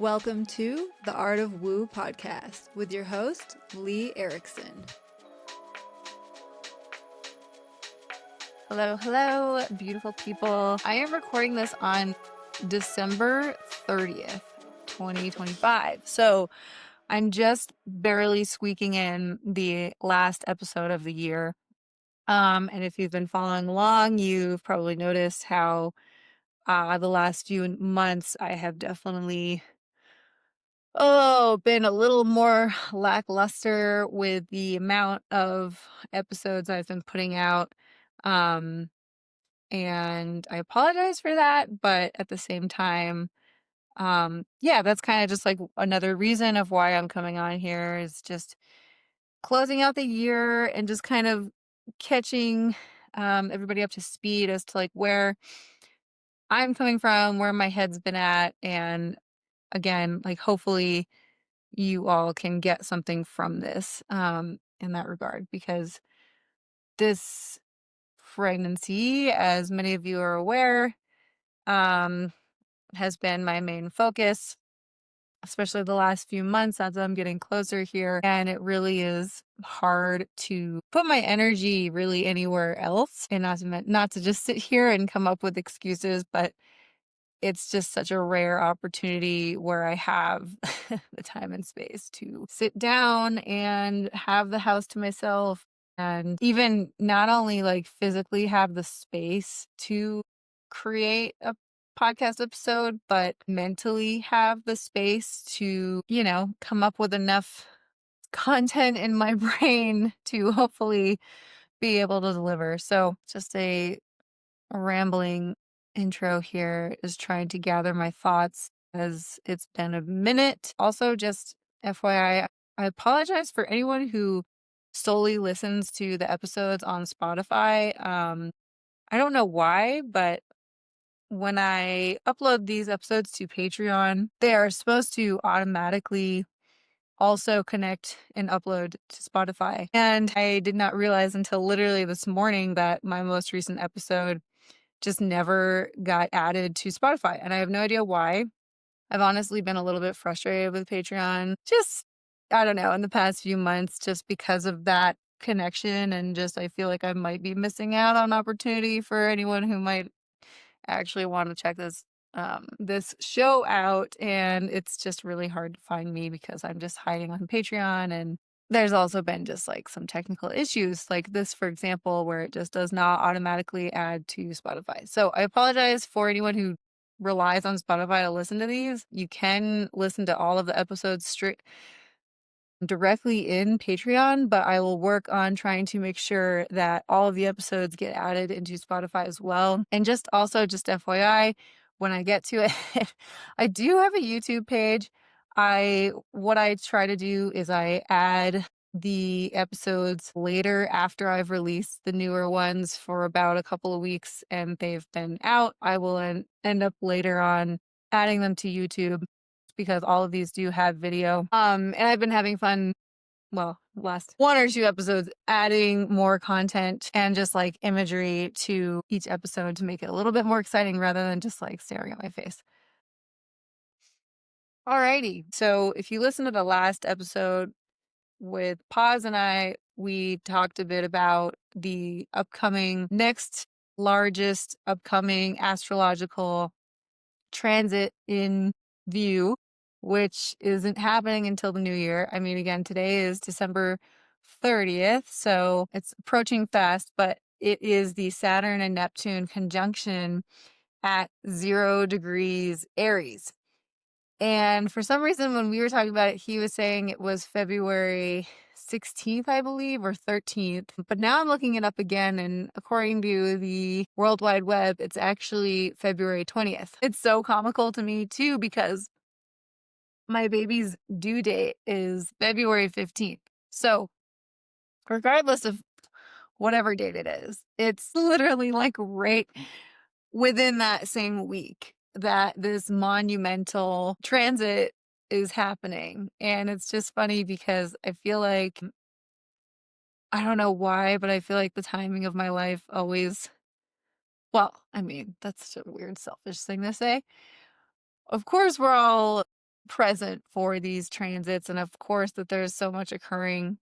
Welcome to the Art of Woo podcast with your host, Lee Erickson. Hello, beautiful people. I am recording this on December 30th, 2025. So I'm just barely squeaking in the last episode of the year. And if you've been following along, you've probably noticed how the last few months I have definitely been a little more lackluster with the amount of episodes I've been putting out. And I apologize for that, but at the same time, that's kind of just like another reason of why I'm coming on here is just closing out the year and just kind of catching everybody up to speed as to like where I'm coming from, where my head's been at, and again, like hopefully you all can get something from this in that regard, because this pregnancy, as many of you are aware, um, has been my main focus, especially the last few months as I'm getting closer here. And it really is hard to put my energy really anywhere else, and not to just sit here and come up with excuses, but it's just such a rare opportunity where I have the time and space to sit down and have the house to myself, and even not only like physically have the space to create a podcast episode, but mentally have the space to, come up with enough content in my brain to hopefully be able to deliver. So just a rambling intro here is trying to gather my thoughts as it's been a minute. Also, just FYI, I apologize for anyone who solely listens to the episodes on Spotify. I don't know why, but when I upload these episodes to Patreon, they are supposed to automatically also connect and upload to Spotify. And I did not realize until literally this morning that my most recent episode just never got added to Spotify. And I have no idea why. I've honestly been a little bit frustrated with Patreon. Just, I don't know, in the past few months, just because of that connection. And just, I feel like I might be missing out on opportunity for anyone who might actually want to check this show out. And it's just really hard to find me because I'm just hiding on Patreon. And there's also been just like some technical issues like this, for example, where it just does not automatically add to Spotify. So I apologize for anyone who relies on Spotify to listen to these. You can listen to all of the episodes straight directly in Patreon, but I will work on trying to make sure that all of the episodes get added into Spotify as well. And just FYI, when I get to it, I do have a YouTube page. What I try to do is I add the episodes later after I've released the newer ones for about a couple of weeks and they've been out. I will end up later on adding them to YouTube, because all of these do have video. And I've been having fun, last one or two episodes, adding more content and just like imagery to each episode to make it a little bit more exciting rather than just like staring at my face. Alrighty. So if you listen to the last episode with Paz and I, we talked a bit about the next largest upcoming astrological transit in view, which isn't happening until the new year. I mean, again, today is December 30th, so it's approaching fast, but it is the Saturn and Neptune conjunction at 0 degrees Aries. And for some reason, when we were talking about it, he was saying it was February 16th, I believe, or 13th. But now I'm looking it up again, and according to the World Wide Web, it's actually February 20th. It's so comical to me, too, because my baby's due date is February 15th. So regardless of whatever date it is, it's literally like right within that same week that this monumental transit is happening. And it's just funny because I feel like, I don't know why, but I feel like the timing of my life always, that's such a weird, selfish thing to say. Of course, we're all present for these transits. And of course, that there's so much occurring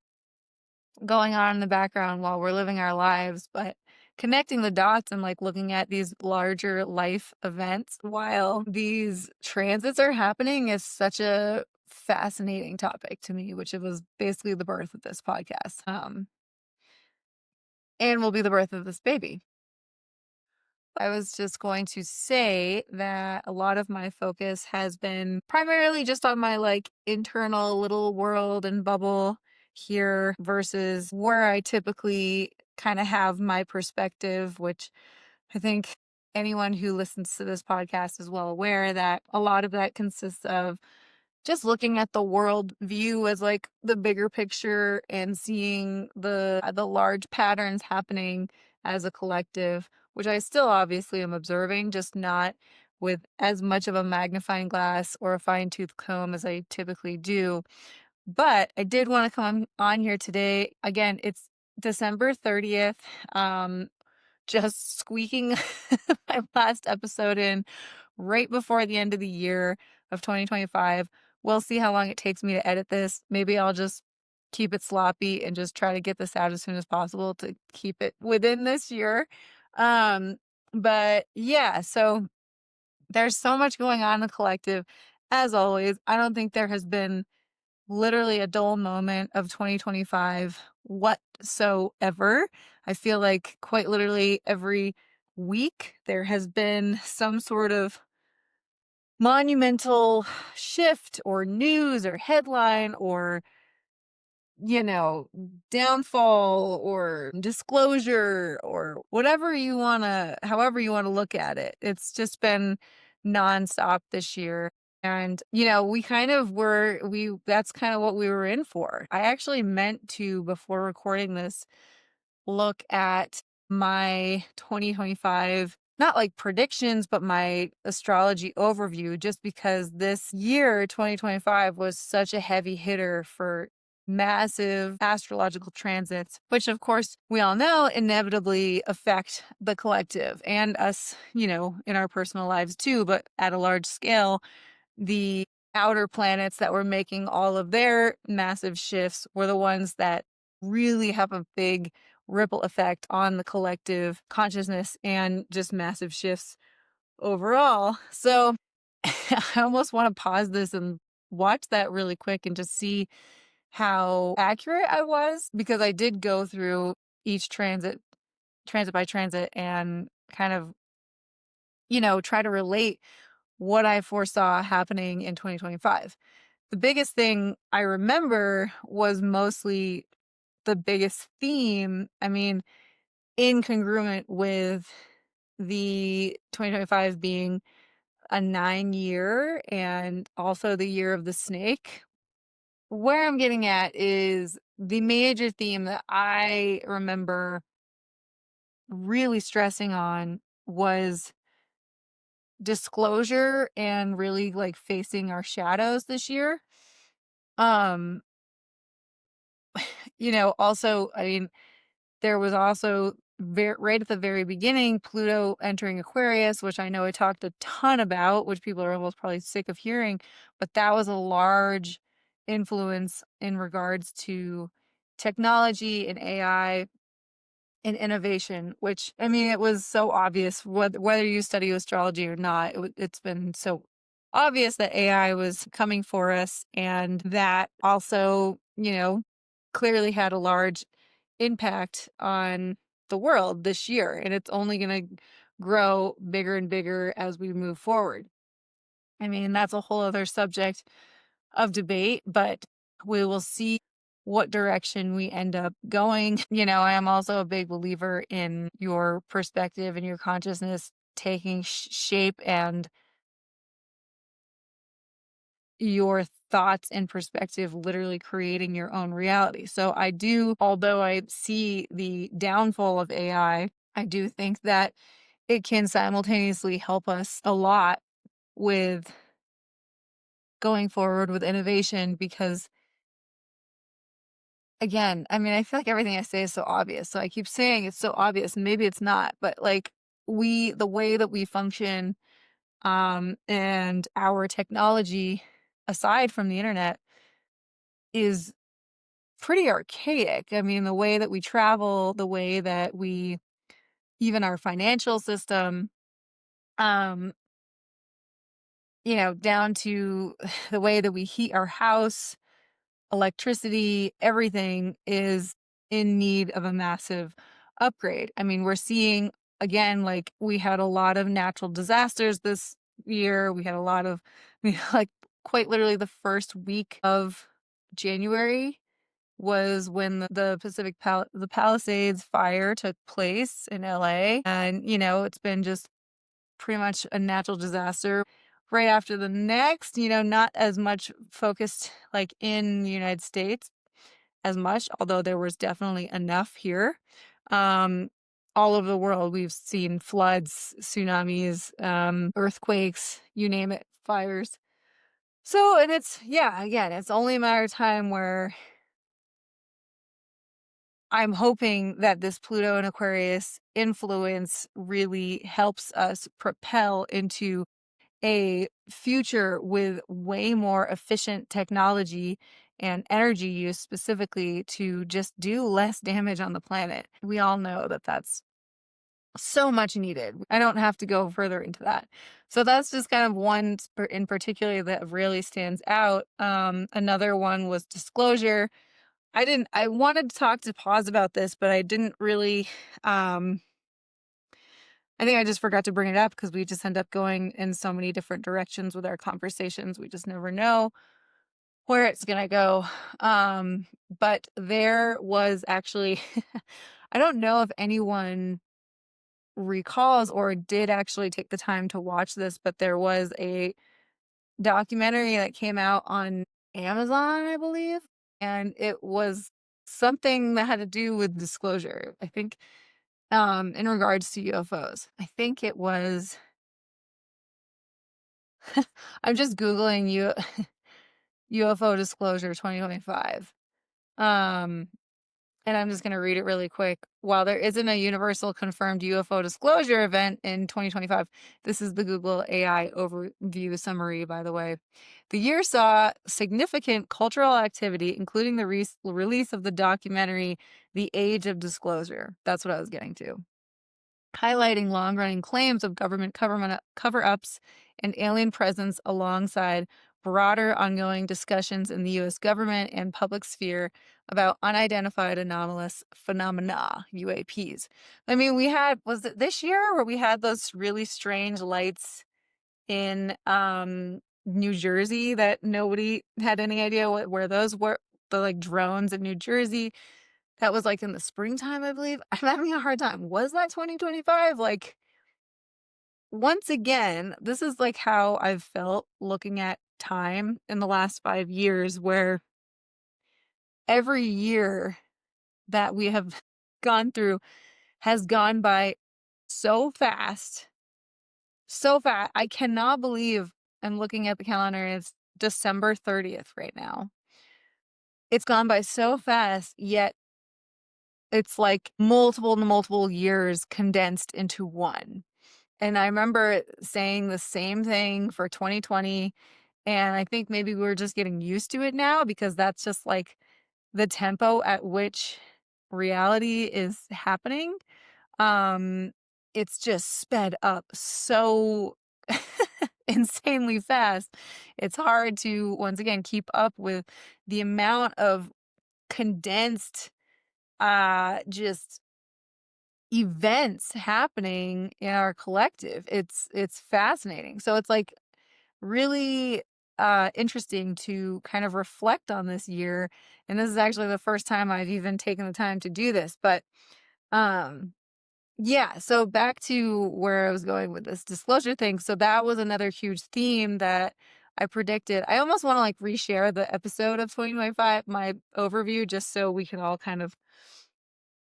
going on in the background while we're living our lives, but connecting the dots and like looking at these larger life events while these transits are happening is such a fascinating topic to me, which it was basically the birth of this podcast. And will be the birth of this baby. I was just going to say that a lot of my focus has been primarily just on my like internal little world and bubble here versus where I typically kind of have my perspective, which I think anyone who listens to this podcast is well aware that a lot of that consists of just looking at the world view as like the bigger picture and seeing the large patterns happening as a collective, which I still obviously am observing, just not with as much of a magnifying glass or a fine-tooth comb as I typically do. But I did want to come on here today. Again, it's December 30th. Just squeaking my last episode in right before the end of the year of 2025. We'll see how long it takes me to edit this. Maybe I'll just keep it sloppy and just try to get this out as soon as possible to keep it within this year. Um, but yeah, so there's so much going on in the collective. As always, I don't think there has been literally a dull moment of 2025 whatsoever. I feel like quite literally every week there has been some sort of monumental shift or news or headline or, you know, downfall or disclosure or whatever you want to, however you want to look at it. It's just been nonstop this year. And, you know, that's kind of what we were in for. I actually meant to, before recording this, look at my 2025, not like predictions, but my astrology overview, just because this year, 2025, was such a heavy hitter for massive astrological transits, which of course we all know inevitably affect the collective and us, you know, in our personal lives too, but at a large scale. The outer planets that were making all of their massive shifts were the ones that really have a big ripple effect on the collective consciousness and just massive shifts overall. So I almost want to pause this and watch that really quick and just see how accurate I was, because I did go through each transit by transit, and kind of, you know, try to relate what I foresaw happening in 2025. The biggest thing I remember was mostly the biggest theme. I mean, incongruent with the 2025 being a 9 year and also the year of the snake. Where I'm getting at is the major theme that I remember really stressing on was disclosure and really like facing our shadows this year. Um, you know, also, I mean, there was also right at the very beginning, Pluto entering Aquarius, which I know I talked a ton about, which people are almost probably sick of hearing, but that was a large influence in regards to technology and AI and innovation, which, I mean, it was so obvious whether you study astrology or not. It's been so obvious that AI was coming for us, and that also, you know, clearly had a large impact on the world this year, and it's only going to grow bigger and bigger as we move forward. I mean, that's a whole other subject of debate, but we will see what direction we end up going. You know, I am also a big believer in your perspective and your consciousness taking shape, and your thoughts and perspective literally creating your own reality. So I do, although I see the downfall of AI, I do think that it can simultaneously help us a lot with going forward with innovation, because again, I mean, I feel like everything I say is so obvious. So I keep saying it's so obvious, and maybe it's not, but like the way that we function, and our technology aside from the internet, is pretty archaic. I mean, the way that we travel, the way that we, even our financial system, um, down to the way that we heat our house, electricity, everything is in need of a massive upgrade. I mean, we're seeing again, like we had a lot of natural disasters this year. We had a lot of, like quite literally the first week of January was when the Palisades fire took place in LA. And, it's been just pretty much a natural disaster. Right after the next, not as much focused like in the United States as much, although there was definitely enough here. Um, all over the world, we've seen floods, tsunamis, earthquakes, you name it, fires. So, and it's, yeah, again, it's only a matter of time where I'm hoping that this Pluto and Aquarius influence really helps us propel into a future with way more efficient technology and energy use specifically to just do less damage on the planet. We all know that that's so much needed. I don't have to go further into that. So that's just kind of one in particular that really stands out. Another one was disclosure. I wanted to talk to Pause about this, but I didn't really, I think I just forgot to bring it up because we just end up going in so many different directions with our conversations. We just never know where it's going to go. But there was actually, I don't know if anyone recalls or did actually take the time to watch this, but there was a documentary that came out on Amazon, I believe, and it was something that had to do with disclosure. I think in regards to UFOs. I think it was I'm just googling UFO disclosure 2025. Um and I'm just going to read it really quick. While there isn't a universal confirmed UFO disclosure event in 2025, this is the Google AI overview summary, by the way. The year saw significant cultural activity, including the release of the documentary The Age of Disclosure. That's what I was getting to, highlighting long-running claims of government cover-ups and alien presence alongside broader ongoing discussions in the U.S. government and public sphere about unidentified anomalous phenomena, UAPs. I mean, was it this year where we had those really strange lights in New Jersey that nobody had any idea where those were, the like drones in New Jersey? That was, like, in the springtime, I believe. I'm having a hard time. Was that 2025? Like, once again, this is, like, how I've felt looking at time in the last 5 years, where every year that we have gone through has gone by so fast, so fast. I cannot believe I'm looking at the calendar, and it's December 30th right now. It's gone by so fast, yet it's, like, multiple years condensed into one. And I remember saying the same thing for 2020, and I think maybe we're just getting used to it now because that's just, like, the tempo at which reality is happening. Um, it's just sped up so insanely fast. It's hard to, once again, keep up with the amount of condensed, just events happening in our collective. It's fascinating. So it's like really interesting to kind of reflect on this year. And this is actually the first time I've even taken the time to do this. But um yeah, so back to where I was going with this disclosure thing. So that was another huge theme that I predicted. I almost want to like reshare the episode of 2025, my overview, just so we can all kind of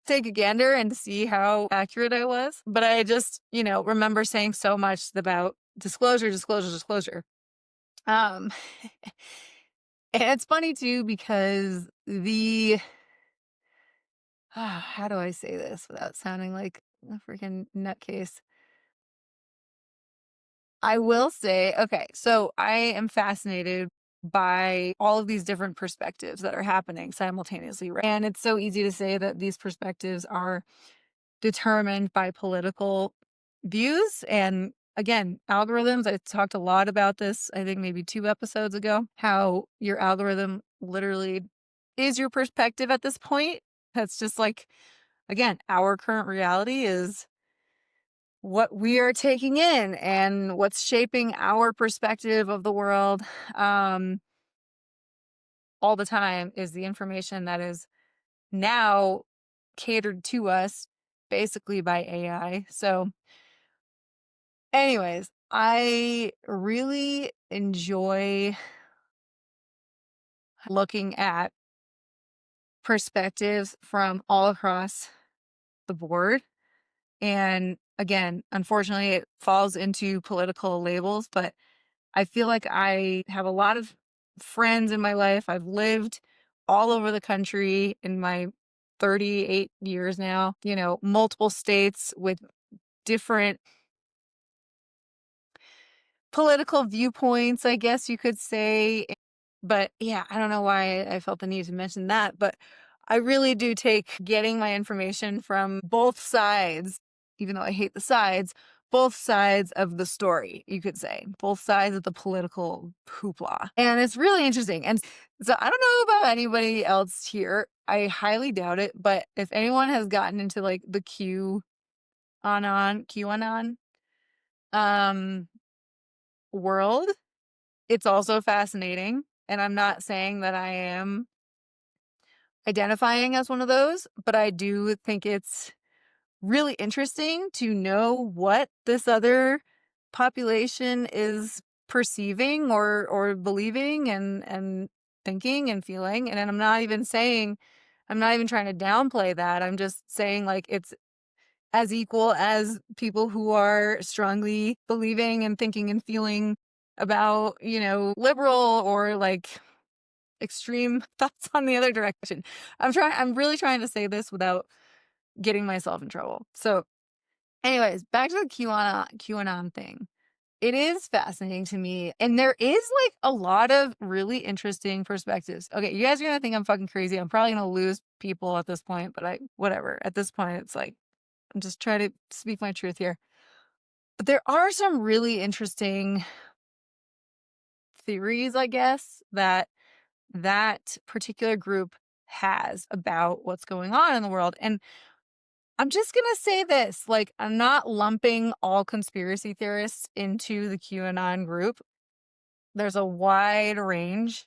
take a gander and see how accurate I was. But I just, remember saying so much about disclosure. Um, and it's funny too because how do I say this without sounding like a freaking nutcase? I will say, okay, so I am fascinated. by all of these different perspectives that are happening simultaneously. Right? And it's so easy to say that these perspectives are determined by political views. And again, algorithms, I talked a lot about this, I think maybe 2 episodes ago, how your algorithm literally is your perspective at this point. That's just like, again, our current reality is what we are taking in and what's shaping our perspective of the world um, all the time is the information that is now catered to us basically by AI. So, anyways, I really enjoy looking at perspectives from all across the board. And again, unfortunately, it falls into political labels, but I feel like I have a lot of friends in my life. I've lived all over the country in my 38 years now, multiple states with different political viewpoints, I guess you could say. But yeah, I don't know why I felt the need to mention that, but I really do take getting my information from both sides, even though I hate the sides, both sides of the story, you could say, both sides of the political hoopla. And it's really interesting. And so I don't know about anybody else here. I highly doubt it. But if anyone has gotten into like the QAnon um, world, it's also fascinating. And I'm not saying that I am identifying as one of those, but I do think it's really interesting to know what this other population is perceiving or believing and thinking and feeling. And I'm not even trying to downplay that. I'm just saying like it's as equal as people who are strongly believing and thinking and feeling about, liberal or like extreme thoughts on the other direction. I'm really trying to say this without getting myself in trouble. So anyways, back to the QAnon thing. It is fascinating to me. And there is like a lot of really interesting perspectives. Okay, you guys are gonna think I'm fucking crazy. I'm probably gonna lose people at this point, but whatever. At this point, it's like I'm just trying to speak my truth here. But there are some really interesting theories, I guess, that particular group has about what's going on in the world. And I'm just going to say this, like, I'm not lumping all conspiracy theorists into the QAnon group. There's a wide range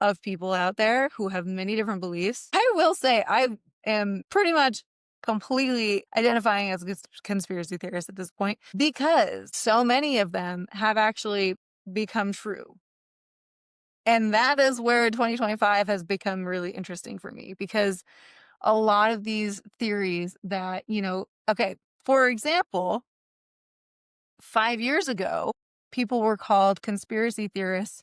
of people out there who have many different beliefs. I will say I am pretty much completely identifying as a conspiracy theorist at this point because so many of them have actually become true. And that is where 2025 has become really interesting for me because a lot of these theories that, okay, for example, 5 years ago, people were called conspiracy theorists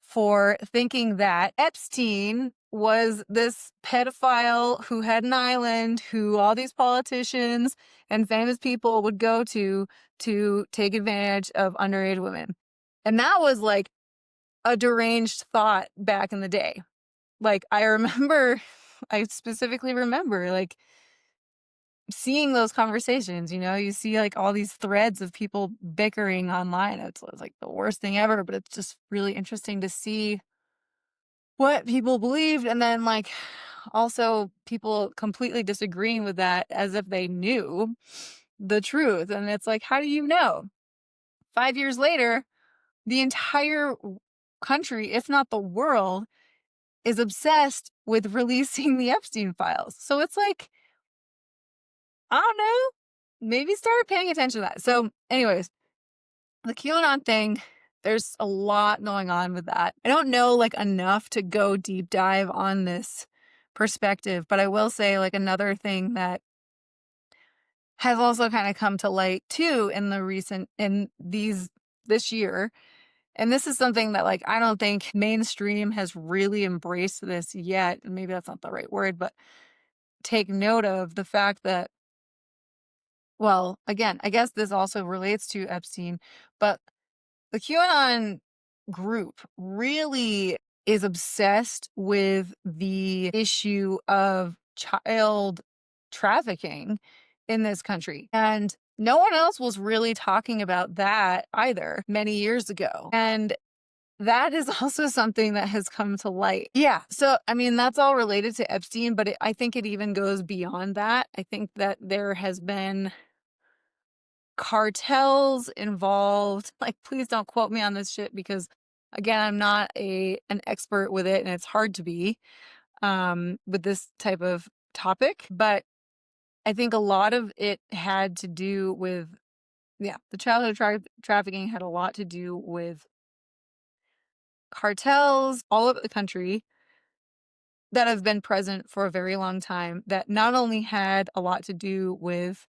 for thinking that Epstein was this pedophile who had an island who all these politicians and famous people would go to take advantage of underage women. And that was like a deranged thought back in the day. Like I specifically remember like seeing those conversations, you see like all these threads of people bickering online. It's like the worst thing ever, but it's just really interesting to see what people believed and then like also people completely disagreeing with that as if they knew the truth. And it's like, how do you know? 5 years later, the entire country, if not the world, is obsessed with releasing the Epstein files. So it's like, I don't know, maybe start paying attention to that. So, anyways, the QAnon thing, there's a lot going on with that. I don't know like enough to go deep dive on this perspective, but I will say like another thing that has also kind of come to light too this year. And this is something that like I don't think mainstream has really embraced this yet. Maybe that's not the right word, but take note of the fact that, well, again, I guess this also relates to Epstein, but the QAnon group really is obsessed with the issue of child trafficking in this country. And no one else was really talking about that either many years ago. And that is also something that has come to light. Yeah. So, I mean, that's all related to Epstein, but I think it even goes beyond that. I think that there has been cartels involved. Like, please don't quote me on this shit because, again, I'm not an expert with it, and it's hard to be with this type of topic. But I think a lot of it had to do with, yeah, the childhood trafficking had a lot to do with cartels all over the country that have been present for a very long time, that not only had a lot to do with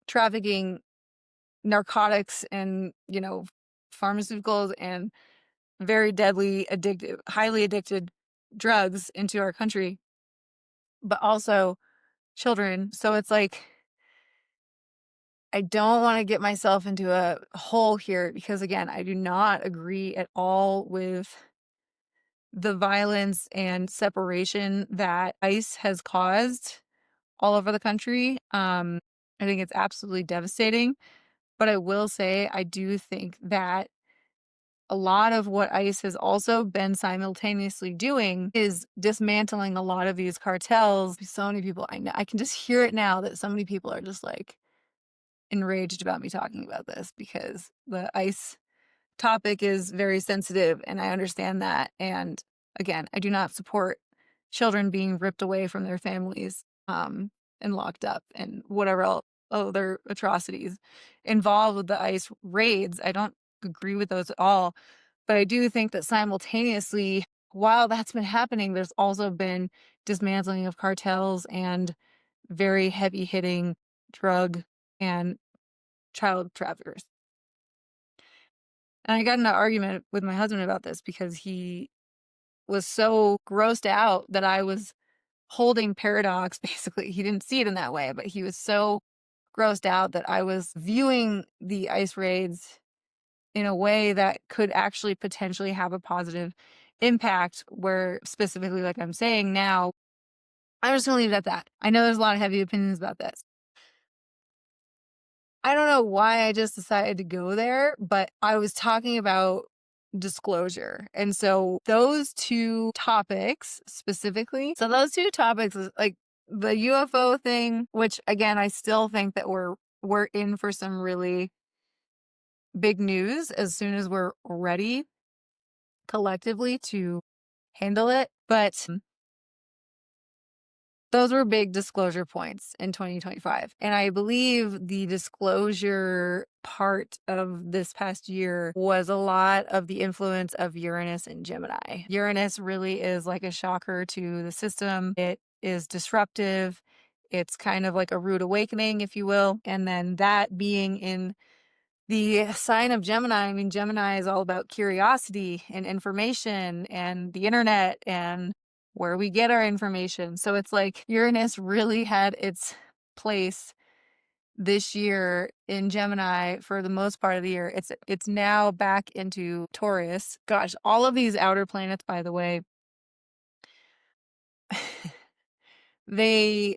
trafficking narcotics and, pharmaceuticals and very deadly, addictive, highly addicted drugs into our country, but also children. So it's like, I don't want to get myself into a hole here because, again, I do not agree at all with the violence and separation that ICE has caused all over the country. I think it's absolutely devastating. But I will say, I do think that a lot of what ICE has also been simultaneously doing is dismantling a lot of these cartels. So many people, I know, I can just hear it now that so many people are just like enraged about me talking about this because the ICE topic is very sensitive and I understand that. And again, I do not support children being ripped away from their families and locked up and whatever else other atrocities involved with the ICE raids. I don't agree with those at all. But I do think that simultaneously, while that's been happening, there's also been dismantling of cartels and very heavy hitting drug and child traffickers. And I got in an argument with my husband about this because he was so grossed out that I was holding paradox, basically. He didn't see it in that way, but he was so grossed out that I was viewing the ICE raids in a way that could actually potentially have a positive impact, where specifically, like I'm saying now, I'm just gonna leave it at that. I know there's a lot of heavy opinions about this. I don't know why I just decided to go there, but I was talking about disclosure. And so those two topics specifically, is like the UFO thing, which again, I still think that we're in for some really big news as soon as we're ready collectively to handle it. But those were big disclosure points in 2025. And I believe the disclosure part of this past year was a lot of the influence of Uranus and Gemini. Uranus really is like a shocker to the system. It is disruptive. It's kind of like a rude awakening, if you will. And then that being in the sign of Gemini, I mean, Gemini is all about curiosity and information and the internet and where we get our information. So it's like Uranus really had its place this year in Gemini for the most part of the year. It's now back into Taurus. Gosh, all of these outer planets, by the way, they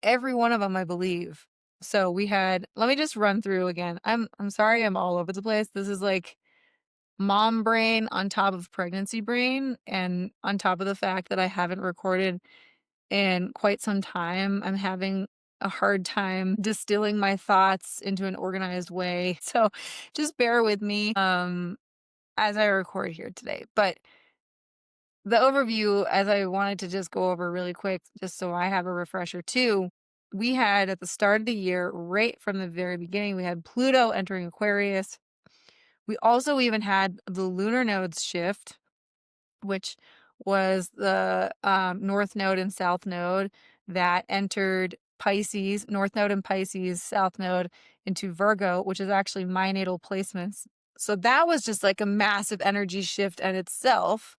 every one of them, I believe. So we had, let me just run through again. I'm sorry I'm all over the place. This is like mom brain on top of pregnancy brain and on top of the fact that I haven't recorded in quite some time. I'm having a hard time distilling my thoughts into an organized way. So just bear with me as I record here today. But the overview, as I wanted to just go over really quick, just so I have a refresher too, we had at the start of the year, right from the very beginning, we had Pluto entering Aquarius. We also even had the lunar nodes shift, which was the North Node and South Node that entered Pisces, North Node and Pisces, South Node into Virgo, which is actually my natal placements. So that was just like a massive energy shift in itself.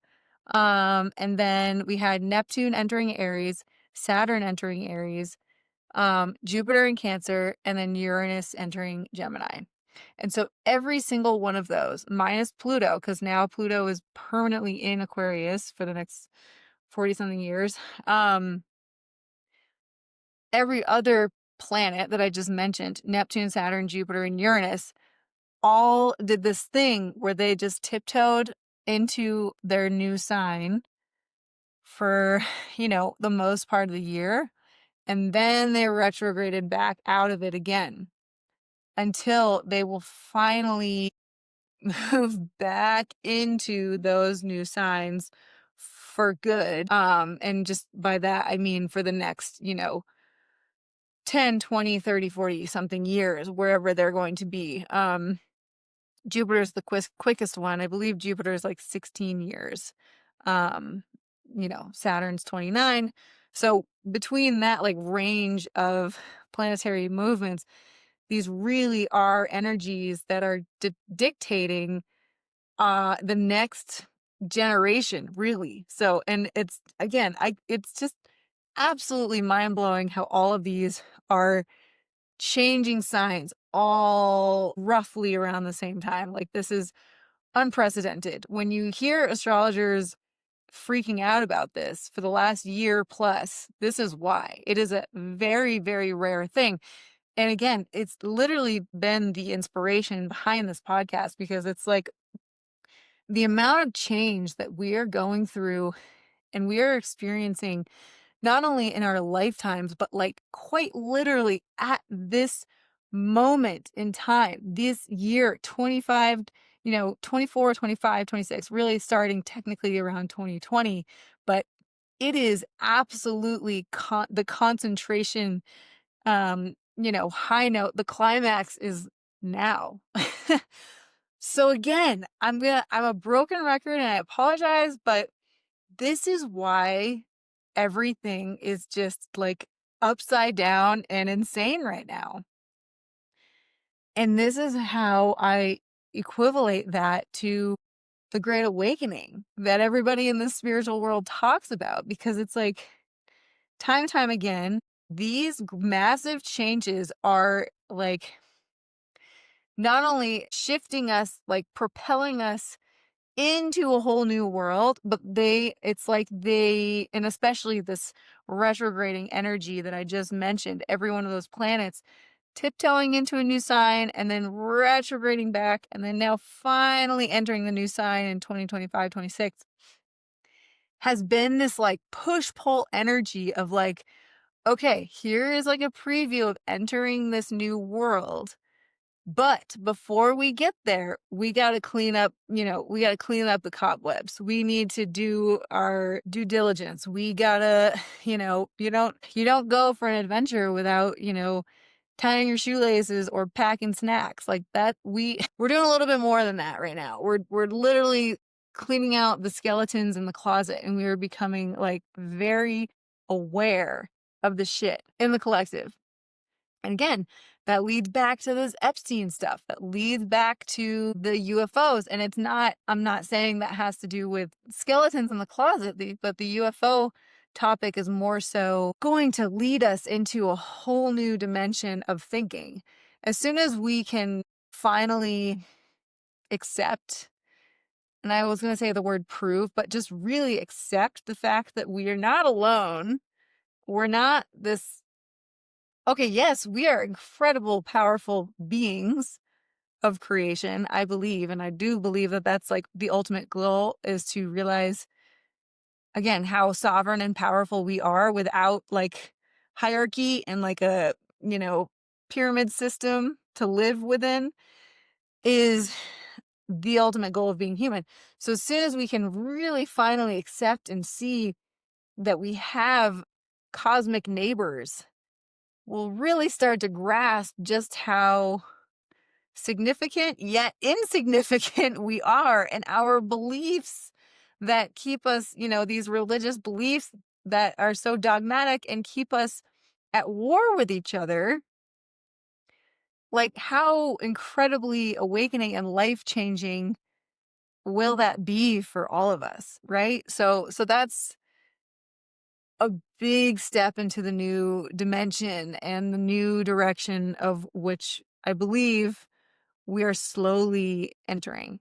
And then we had Neptune entering Aries, Saturn entering Aries, Jupiter in Cancer, and then Uranus entering Gemini. And so every single one of those, minus Pluto, because now Pluto is permanently in Aquarius for the next 40 something years. Every other planet that I just mentioned, Neptune, Saturn, Jupiter, and Uranus, all did this thing where they just tiptoed into their new sign for, the most part of the year. And then they retrograded back out of it again until they will finally move back into those new signs for good. And just by that, I mean for the next, 10, 20, 30, 40 something years, wherever they're going to be. Jupiter's the quickest one. I believe Jupiter is like 16 years. Um, Saturn's 29. So between that like range of planetary movements, these really are energies that are dictating the next generation, really. So, and it's again, it's just absolutely mind-blowing how all of these are changing signs all roughly around the same time. Like, this is unprecedented. When you hear astrologers freaking out about this for the last year plus, this is why. It is a very, very rare thing. And again, it's literally been the inspiration behind this podcast, because it's like the amount of change that we are going through and we are experiencing, not only in our lifetimes, but like quite literally at this moment in time, this year, 25, 24, 25, 26, really starting technically around 2020. But it is absolutely the concentration, high note. The climax is now. So again, I'm a broken record and I apologize, but this is why everything is just like upside down and insane right now. And this is how I equivalent that to the Great Awakening that everybody in the spiritual world talks about, because it's like time and time again, these massive changes are like not only shifting us, like propelling us into a whole new world, but it's like and especially this retrograding energy that I just mentioned, every one of those planets tiptoeing into a new sign and then retrograding back, and then now finally entering the new sign in 2025, 26, has been this like push-pull energy of like, okay, here is like a preview of entering this new world. But before we get there, we got to clean up, the cobwebs. We need to do our due diligence. We got to, you don't go for an adventure without, tying your shoelaces or packing snacks like that. We're doing a little bit more than that right now. We're literally cleaning out the skeletons in the closet, and we are becoming like very aware of the shit in the collective. And again, that leads back to this Epstein stuff, that leads back to the UFOs. And I'm not saying that has to do with skeletons in the closet, but the UFO topic is more so going to lead us into a whole new dimension of thinking. As soon as we can finally accept, and I was going to say the word prove, but just really accept the fact that we are not alone. We're not this. Okay, yes, we are incredible, powerful beings of creation, I believe. And I do believe that that's like the ultimate goal, is to realize, again, how sovereign and powerful we are without like hierarchy and like a, pyramid system to live within, is the ultimate goal of being human. So as soon as we can really finally accept and see that we have cosmic neighbors, we'll really start to grasp just how significant yet insignificant we are, and our beliefs that keep us, these religious beliefs that are so dogmatic and keep us at war with each other, like how incredibly awakening and life-changing will that be for all of us, right? So that's a big step into the new dimension and the new direction of which I believe we are slowly entering.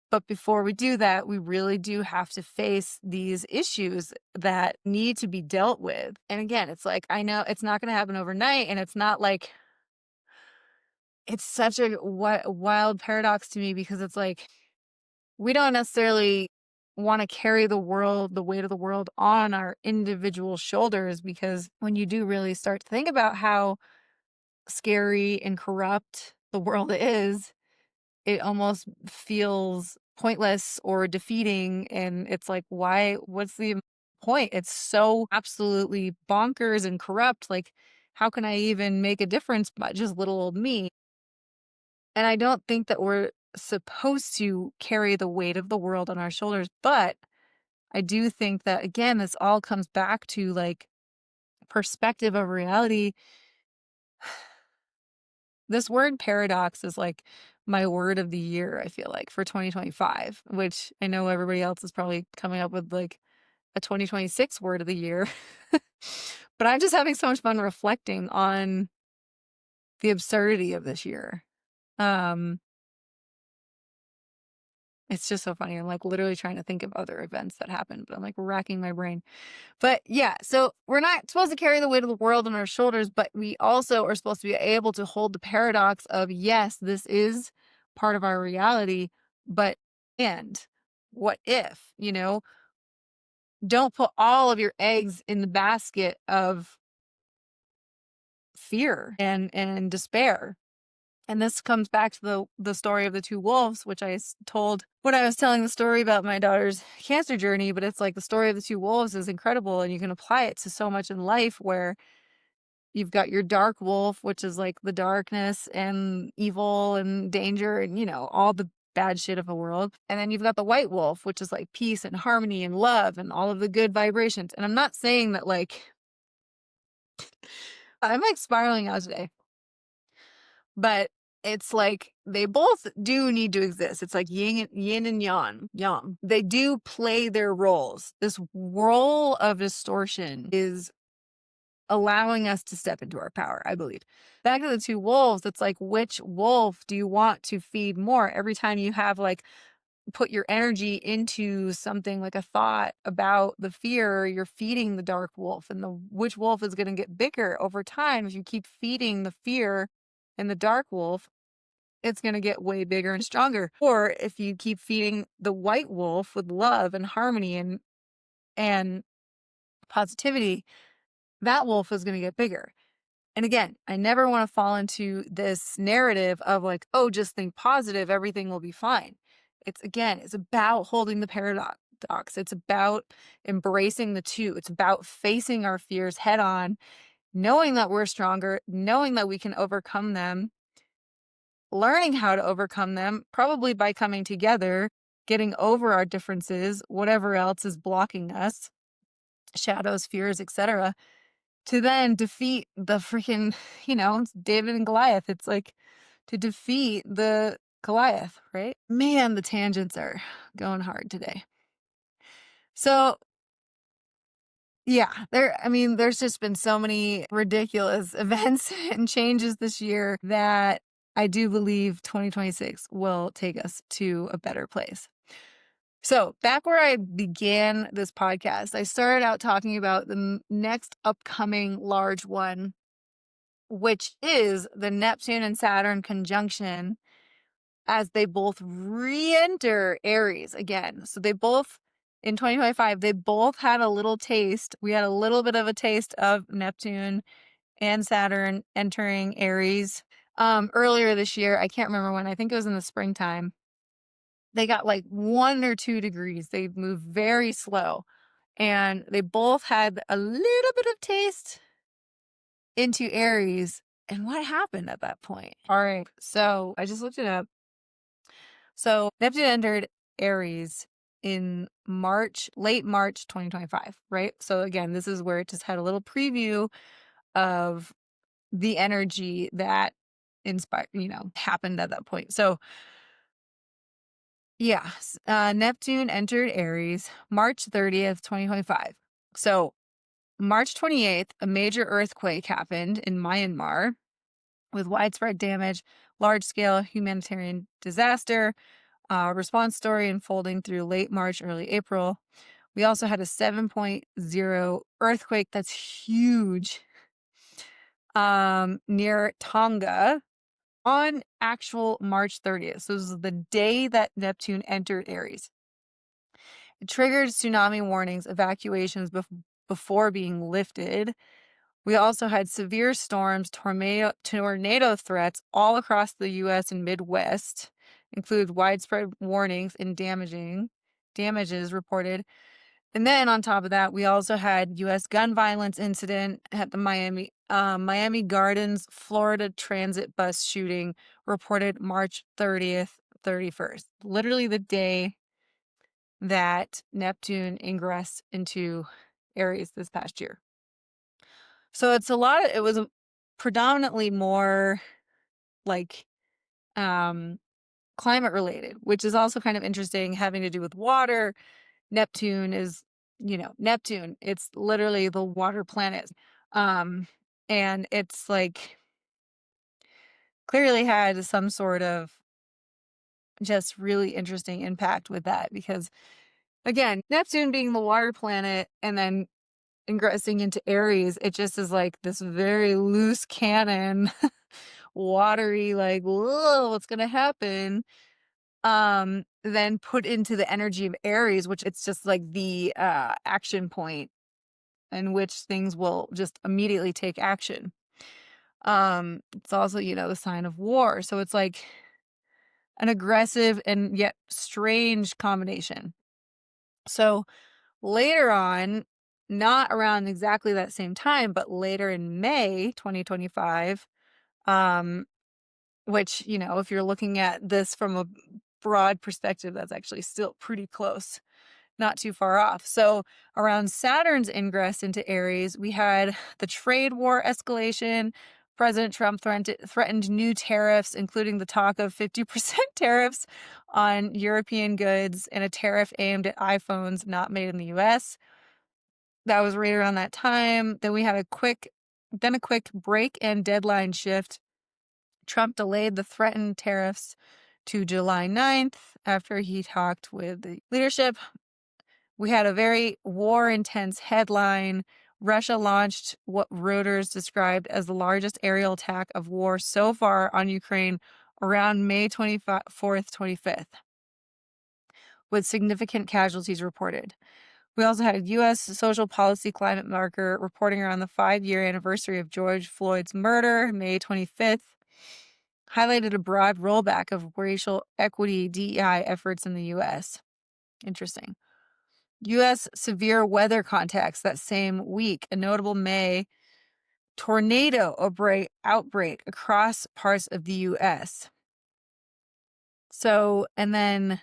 But before we do that, we really do have to face these issues that need to be dealt with. And again, it's like, I know it's not going to happen overnight. And it's not like, it's such a wild paradox to me, because it's like, we don't necessarily want to carry the weight of the world on our individual shoulders, because when you do really start to think about how scary and corrupt the world is, it almost feels pointless or defeating. And it's like, what's the point? It's so absolutely bonkers and corrupt. Like, how can I even make a difference by just little old me? And I don't think that we're supposed to carry the weight of the world on our shoulders. But I do think that, again, this all comes back to like perspective of reality. This word paradox is like my word of the year, I feel like, for 2025, which I know everybody else is probably coming up with like a 2026 word of the year. But I'm just having so much fun reflecting on the absurdity of this year. It's just so funny. I'm like literally trying to think of other events that happened, but I'm like racking my brain. But yeah, so we're not supposed to carry the weight of the world on our shoulders, but we also are supposed to be able to hold the paradox of, yes, this is part of our reality, but and what if, don't put all of your eggs in the basket of fear and despair. And this comes back to the story of the two wolves, which I told when I was telling the story about my daughter's cancer journey. But it's like the story of the two wolves is incredible, and you can apply it to so much in life, where you've got your dark wolf, which is like the darkness and evil and danger and, all the bad shit of the world. And then you've got the white wolf, which is like peace and harmony and love and all of the good vibrations. And I'm not saying that like, I'm like spiraling out today. But it's like they both do need to exist. It's like yin and yang. They do play their roles. This role of distortion is allowing us to step into our power, I believe. Back to the two wolves, it's like, which wolf do you want to feed more? Every time you have like put your energy into something like a thought about the fear, you're feeding the dark wolf, and which wolf is going to get bigger over time if you keep feeding the fear and the dark wolf. It's going to get way bigger and stronger. Or if you keep feeding the white wolf with love and harmony and positivity, that wolf is going to get bigger. And again, I never want to fall into this narrative of like, oh, just think positive, everything will be fine. It's about holding the paradox. It's about embracing the two. It's about facing our fears head on, knowing that we're stronger, knowing that we can overcome them, learning how to overcome them, probably by coming together, getting over our differences, whatever else is blocking us, shadows, fears, etc., to then defeat the freaking, it's David and Goliath. It's like to defeat the Goliath, right? Man, the tangents are going hard today. So yeah, there's just been so many ridiculous events and changes this year that I do believe 2026 will take us to a better place. So back where I began this podcast, I started out talking about the next upcoming large one, which is the Neptune and Saturn conjunction, as they both re-enter Aries again. So they both, in 2025, they both had a little taste. We had a little bit of a taste of Neptune and Saturn entering Aries earlier this year. I can't remember when. I think it was in the springtime. They got like 1 or 2 degrees. They moved very slow. And they both had a little bit of taste into Aries. And what happened at that point? All right. So I just looked it up. So Neptune entered Aries in late March 2025, right? So again, this is where it just had a little preview of the energy that happened at that point. So yeah, Neptune entered Aries March 30th, 2025. So March 28th, a major earthquake happened in Myanmar. with widespread damage, large-scale humanitarian disaster, response story unfolding through late March, early April. We also had a 7.0 earthquake that's huge near Tonga on actual March 30th. So this is the day that Neptune entered Aries. It triggered tsunami warnings, evacuations before being lifted. We also had severe storms, tornado threats all across the U.S. and Midwest, include widespread warnings and damages reported. And then on top of that, we also had U.S. gun violence incident at the Miami Gardens, Florida transit bus shooting reported March 30th, 31st, literally the day that Neptune ingressed into Aries this past year. So it was predominantly more like climate related, which is also kind of interesting, having to do with water. Neptune is, Neptune, it's literally the water planet. And it's like clearly had some sort of just really interesting impact with that because, again, Neptune being the water planet and then ingressing into Aries, it just is like this very loose cannon, watery, like, whoa, what's gonna happen? Then put into the energy of Aries, which it's just like the action point in which things will just immediately take action. It's also, the sign of war. So it's like an aggressive and yet strange combination. So later on, not around exactly that same time, but later in May 2025, which, if you're looking at this from a broad perspective, that's actually still pretty close, not too far off. So around Saturn's ingress into Aries, we had the trade war escalation. President Trump threatened new tariffs, including the talk of 50% tariffs on European goods and a tariff aimed at iPhones not made in the US. That was right around that time. Then we had a quick break and deadline shift. Trump delayed the threatened tariffs to July 9th after he talked with the leadership. We had a very war-intense headline. Russia launched what Reuters described as the largest aerial attack of war so far on Ukraine around May 24th, 25th, with significant casualties reported. We also had a U.S. social policy climate marker reporting around the 5-year anniversary of George Floyd's murder, May 25th, highlighted a broad rollback of racial equity DEI efforts in the U.S. Interesting. U.S. severe weather context that same week, a notable May tornado outbreak across parts of the U.S. So, and then,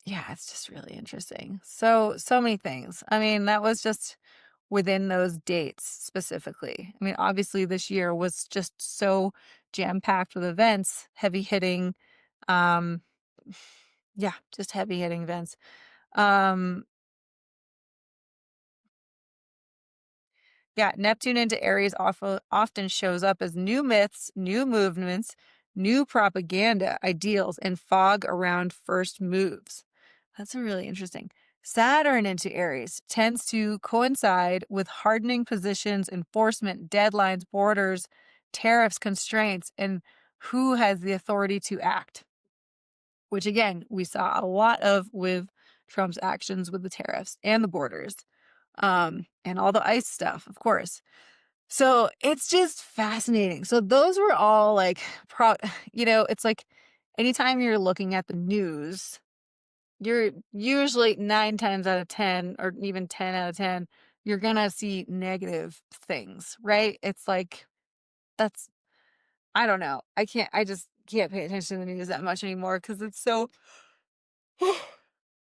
yeah, it's just really interesting. So many things. I mean, that was just within those dates specifically. I mean, obviously this year was just so jam-packed with events, heavy hitting, um, yeah, just heavy hitting events. Um, Yeah, Neptune into Aries often shows up as new myths, new movements, new propaganda, ideals, and fog around first moves. That's really interesting. Saturn into Aries tends to coincide with hardening positions, enforcement, deadlines, borders, tariffs, constraints, and who has the authority to act. Which, again, we saw a lot of with Trump's actions with the tariffs and the borders, and all the ICE stuff, of course. So it's just fascinating. So those were all like, it's like anytime you're looking at the news, you're usually 9 times out of 10, or even 10 out of 10, you're going to see negative things, right? It's like, that's, I don't know. I just can't pay attention to the news that much anymore because it's so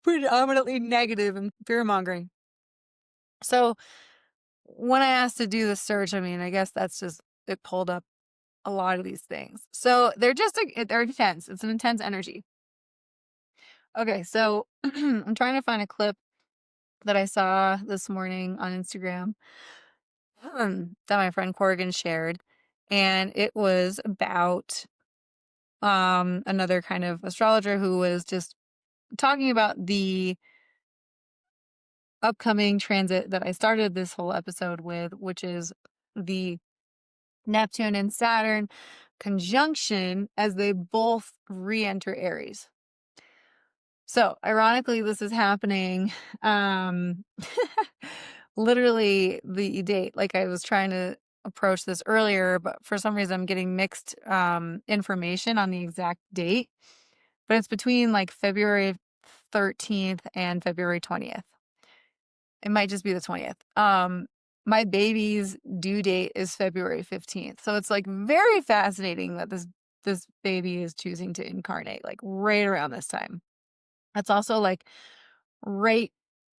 predominantly negative and fear mongering. So when I asked to do the search, I mean, I guess that's just, it pulled up a lot of these things. So they're intense. It's an intense energy. Okay, so I'm trying to find a clip that I saw this morning on Instagram that my friend Corrigan shared. and it was about another kind of astrologer who was just talking about the upcoming transit that I started this whole episode with, which is the Neptune and Saturn conjunction as they both re-enter Aries. So, ironically, this is happening literally the date. Like, I was trying to approach this earlier, but for some reason I'm getting mixed information on the exact date. But it's between like February 13th and February 20th. It might just be the 20th. My baby's due date is February 15th. So it's like very fascinating that this baby is choosing to incarnate like right around this time. That's also like right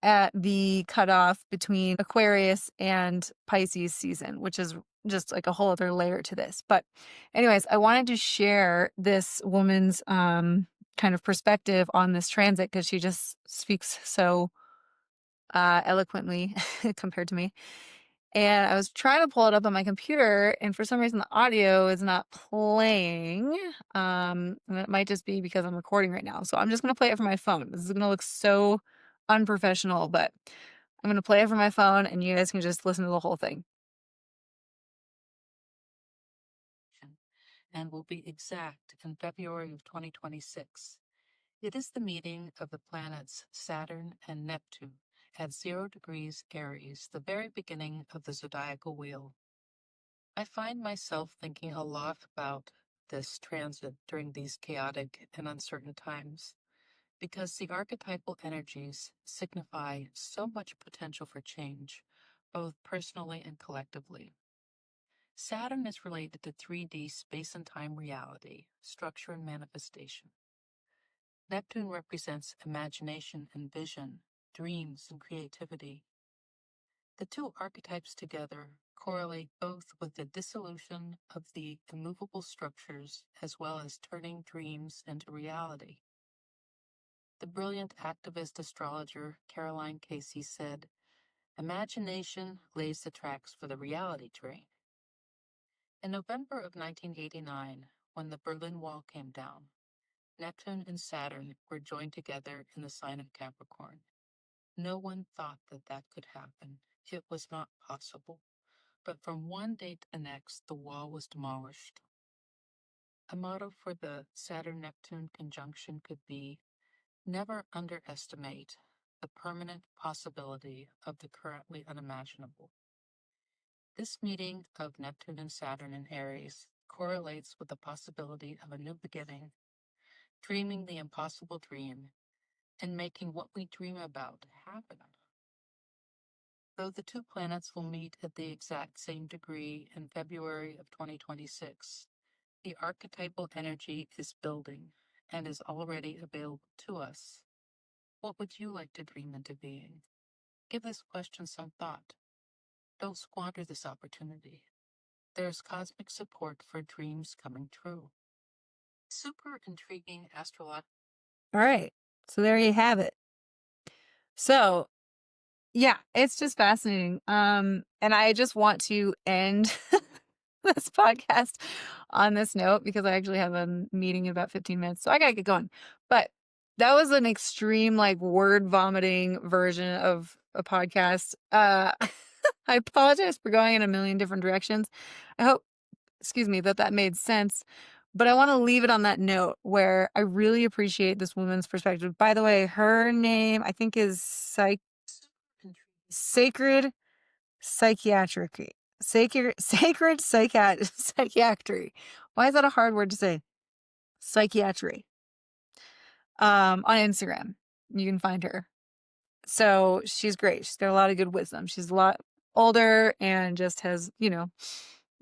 at the cutoff between Aquarius and Pisces season, which is just like a whole other layer to this. But anyways, I wanted to share this woman's kind of perspective on this transit because she just speaks so eloquently compared to me. And I was trying to pull it up on my computer, and for some reason the audio is not playing. And it might just be because I'm recording right now. So I'm just gonna play it from my phone. This is gonna look so unprofessional, but I'm gonna play it from my phone, and you guys can just listen to the whole thing. And will be exact in February of 2026. It is the meeting of the planets Saturn and Neptune at 0 degrees Aries, the very beginning of the zodiacal wheel. I find myself thinking a lot about this transit during these chaotic and uncertain times because the archetypal energies signify so much potential for change, both personally and collectively. Saturn is related to 3D space and time reality, structure and manifestation. Neptune represents imagination and vision, dreams and creativity. The two archetypes together correlate both with the dissolution of the immovable structures as well as turning dreams into reality. The brilliant activist astrologer Caroline Casey said, "Imagination lays the tracks for the reality train." In November of 1989, when the Berlin Wall came down, Neptune and Saturn were joined together in the sign of Capricorn. No one thought that that could happen. It was not possible. But from one day to the next, the wall was demolished. A motto for the Saturn-Neptune conjunction could be, never underestimate the permanent possibility of the currently unimaginable. This meeting of Neptune and Saturn in Aries correlates with the possibility of a new beginning, dreaming the impossible dream, and making what we dream about happen. Though the two planets will meet at the exact same degree in February of 2026, the archetypal energy is building and is already available to us. What would you like to dream into being? Give this question some thought. Don't squander this opportunity. There's cosmic support for dreams coming true. Super intriguing astrological. All right. So there you have it. So yeah, it's just fascinating. And I just want to end this podcast on this note because I actually have a meeting in about 15 minutes. So I gotta get going. But that was an extreme, like, word vomiting version of a podcast. I apologize for going in a million different directions. I hope, excuse me, that made sense. But I want to leave it on that note where I really appreciate this woman's perspective. By the way, her name I think is Sacred Psychiatry. Sacred Psychiatry. Why is that a hard word to say? Psychiatry. On Instagram. You can find her. So she's great. She's got a lot of good wisdom. She's a lot older and just has,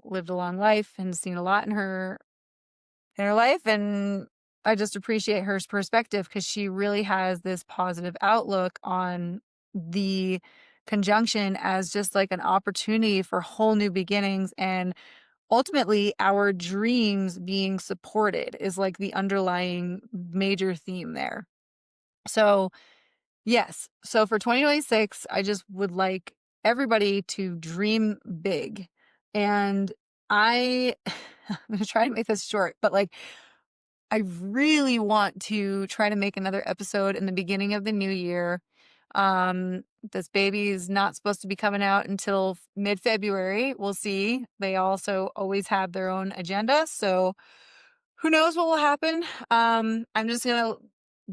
lived a long life and seen a lot in her life. And I just appreciate her perspective because she really has this positive outlook on the conjunction as just like an opportunity for whole new beginnings, and ultimately our dreams being supported is like the underlying major theme there. So yes, so for 2026 I just would like everybody to dream big and I'm gonna try to make this short, but like I really want to try to make another episode in the beginning of the new year. This baby is not supposed to be coming out until mid-February. We'll see. They also always have their own agenda, so who knows what will happen. I'm just gonna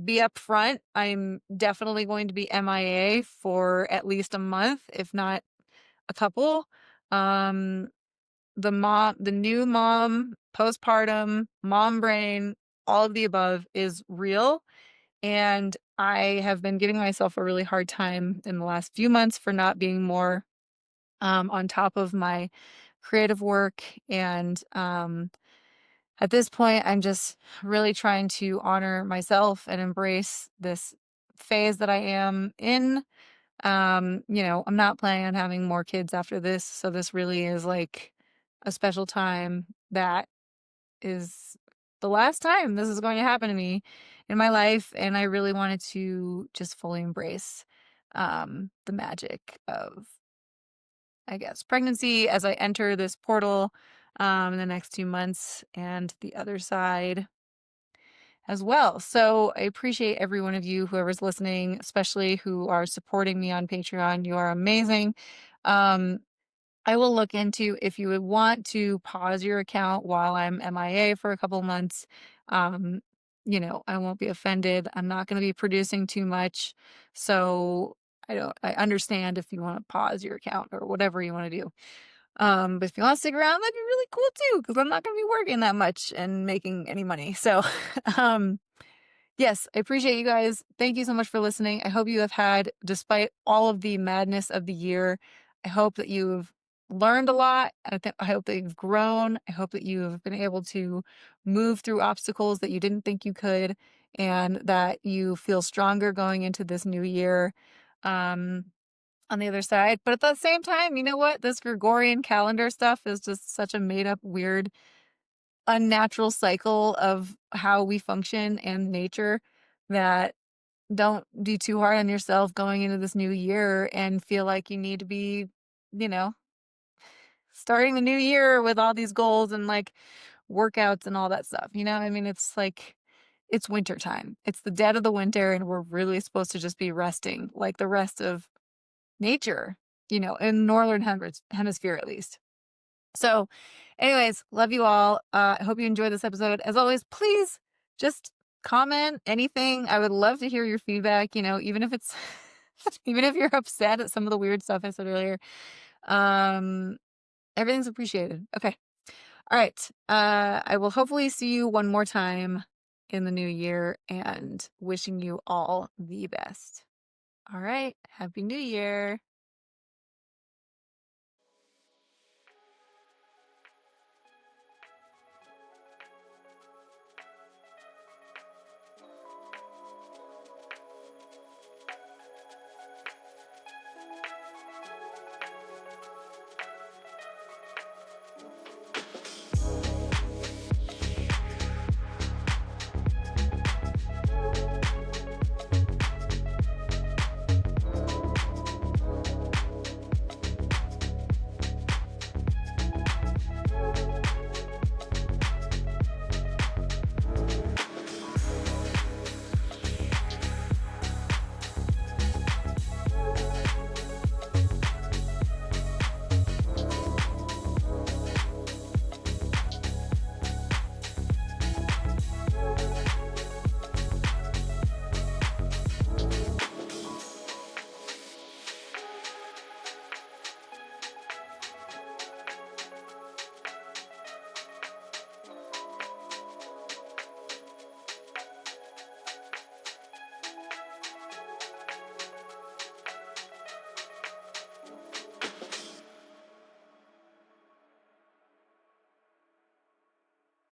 be upfront. I'm definitely going to be MIA for at least a month, if not a couple. Um, the new mom, postpartum, mom brain, all of the above is real. And I have been giving myself a really hard time in the last few months for not being more on top of my creative work. And at this point, I'm just really trying to honor myself and embrace this phase that I am in. I'm not planning on having more kids after this. So this really is like a special time that is the last time this is going to happen to me in my life. And I really wanted to just fully embrace the magic of, I guess, pregnancy as I enter this portal in the next 2 months and the other side as well. So I appreciate every one of you, whoever's listening, especially who are supporting me on Patreon. You are amazing. Um, I will look into if you would want to pause your account while I'm MIA for a couple months. Um, I won't be offended. I'm not going to be producing too much. So I understand if you want to pause your account or whatever you want to do. But if you want to stick around, that'd be really cool too, because I'm not going to be working that much and making any money. So, um, yes, I appreciate you guys. Thank you so much for listening. I hope you have had, despite all of the madness of the year, I hope that you've learned a lot. I hope that you've grown. I hope that you've been able to move through obstacles that you didn't think you could, and that you feel stronger going into this new year. Um, on the other side. But at the same time, you know what? This Gregorian calendar stuff is just such a made up, weird, unnatural cycle of how we function and nature that don't be too hard on yourself going into this new year and feel like you need to be, you know, starting the new year with all these goals and like workouts and all that stuff. I mean, it's like it's winter time. It's the dead of the winter and we're really supposed to just be resting like the rest of nature, in northern hemisphere at least. So, anyways, love you all. I hope you enjoyed this episode. As always, please just comment anything. I would love to hear your feedback, even if it's even if you're upset at some of the weird stuff I said earlier. Um everything's appreciated. Okay. All right. I will hopefully see you one more time in the new year and wishing you all the best. All right. Happy New Year.